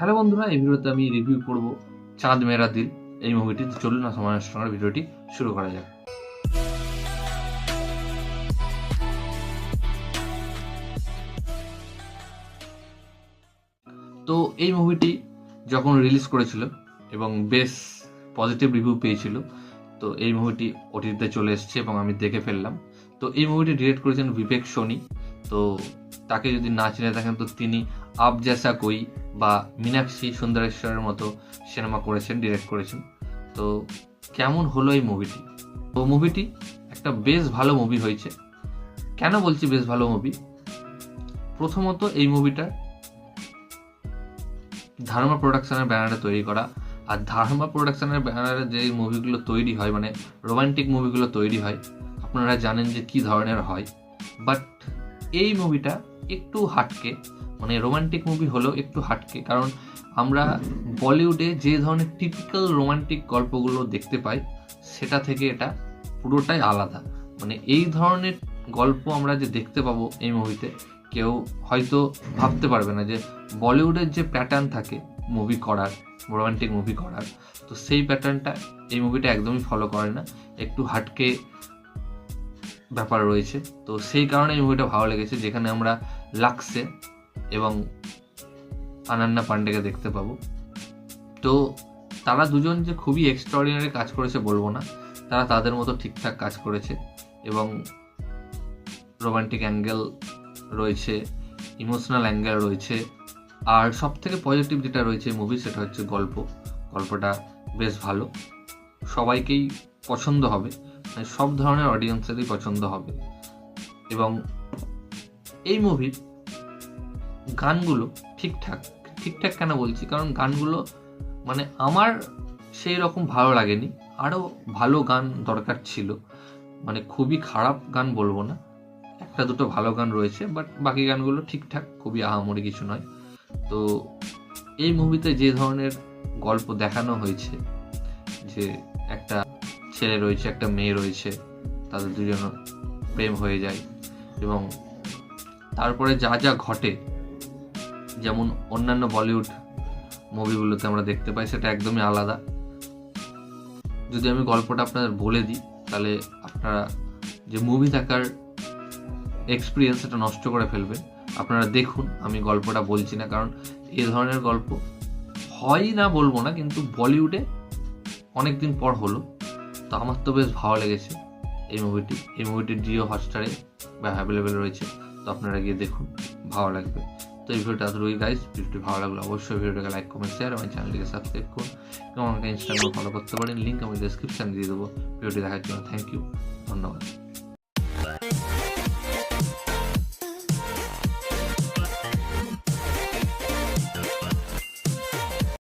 Hello বন্ধুরা, এই ভিডিওতে আমি রিভিউ করব চাঁদ মেরা দিল এই মুভিটি। চলুন না সময় নষ্ট করে ভিডিওটি শুরু করা যাক। তো এই মুভিটি যখন রিলিজ করেছিল এবং বেশ পজিটিভ রিভিউ পেয়েছিল, তো এই মুভিটি ওটিটিতে চলে এসেছে এবং আমি দেখে ফেললাম। তো এই মুভিটি ডিরেক্ট করেছেন বিবেক সোনি। তো তাকে যদি না চিনে থাকেন তো তিনি আপ জেসা কই বা মীনাক্ষী সুন্দরেশ্বরের মতো সিনেমা করেছেন, ডিরেক্ট করেছেন। তো কেমন হলো এই মুভিটি? তো মুভিটি একটা বেশ ভালো মুভি হয়েছে। কেন বলছি বেশ ভালো মুভি? প্রথমত এই মুভিটা ধার্মা প্রোডাকশনের ব্যানারে তৈরি করা, আর ধার্মা প্রোডাকশনের ব্যানারে যে মুভিগুলো তৈরি হয়, মানে রোমান্টিক মুভিগুলো তৈরি হয়, আপনারা জানেন যে কি ধরনের হয়। বাট এই মুভিটা একটু হাটকে, মানে রোমান্টিক মুভি হলেও একটু হাটকে, কারণ আমরা বলিউডে যে ধরনের টিপিক্যাল রোমান্টিক গল্পগুলো দেখতে পাই সেটা থেকে এটা পুরোটাই আলাদা। মানে এই ধরনের গল্প আমরা যে দেখতে পাবো এই মুভিতে, কেউ হয়তো ভাবতে পারবে না যে বলিউডের যে প্যাটার্ন থাকে মুভি করার, রোমান্টিক মুভি করার, তো সেই প্যাটার্নটা এই মুভিটা একদমই ফলো করে না, একটু হাটকে ব্যাপার রয়েছে। তো সেই কারণে এই মুভিটা ভালো লেগেছে, যেখানে আমরা লাক্সে এবং আনান্না পান্ডেকে দেখতে পাবো। তো তারা দুজন যে খুবই এক্সট্রাঅর্ডিনারি কাজ করেছে বলবো না, তারা তাদের মতো ঠিকঠাক কাজ করেছে এবং রোমান্টিক অ্যাঙ্গেল রয়েছে, ইমোশনাল অ্যাঙ্গেল রয়েছে, আর সব থেকে পজিটিভ যেটা রয়েছে মুভি সেটা হচ্ছে গল্পটা বেশ ভালো, সবাইকেই পছন্দ হবে, মানে সব ধরনের অডিয়েন্সেরই পছন্দ হবে। এবং এই মুভির গানগুলো ঠিকঠাক কেন বলছি, কারণ গানগুলো মানে আমার সেই রকম ভালো লাগেনি, আরও ভালো গান দরকার ছিল। মানে খুবই খারাপ গান বলবো না, একটা দুটো ভালো গান রয়েছে, বাট বাকি গানগুলো ঠিকঠাক, খুবই আহামরি কিছু নয়। তো এই মুভিতে যে ধরনের গল্প দেখানো হয়েছে, যে একটা ছেলে রয়েছে, একটা মেয়ে রয়েছে, তাদের দুজন প্রেম হয়ে যায় এবং তারপরে যা যা ঘটে, যেমন অন্যান্য বলিউড মুভিগুলোতে আমরা দেখতে পাই, সেটা একদমই আলাদা। যদি আমি গল্পটা আপনাদের বলে দিই তাহলে আপনারা যে মুভি দেখার এক্সপিরিয়েন্স সেটা নষ্ট করে ফেলবেন। আপনারা দেখুন, আমি গল্পটা বলছি না, কারণ এই ধরনের গল্প হয় না বলবো না, কিন্তু বলিউডে অনেকদিন পর হলো। তো আমার তো বেশ ভালো লেগেছে এই মুভিটি জিও হটস্টারে অ্যাভেলেবেল রয়েছে, তো আপনারা গিয়ে দেখুন, ভালো লাগবে। তো এই ভিডিওটা এতটুকুই গাইজ। ভিডিওটি ভালো লাগলো অবশ্যই ভিডিওটাকে লাইক, কমেন্ট, শেয়ার, আমার চ্যানেলটিকে সাবস্ক্রাইব করুন এবং আমাকে ইনস্টাগ্রামে ফলো করতে পারেন, লিঙ্ক আমি ডেসক্রিপশানে দিয়ে দেবো। ভিডিওটি দেখার জন্য থ্যাংক ইউ, ধন্যবাদ।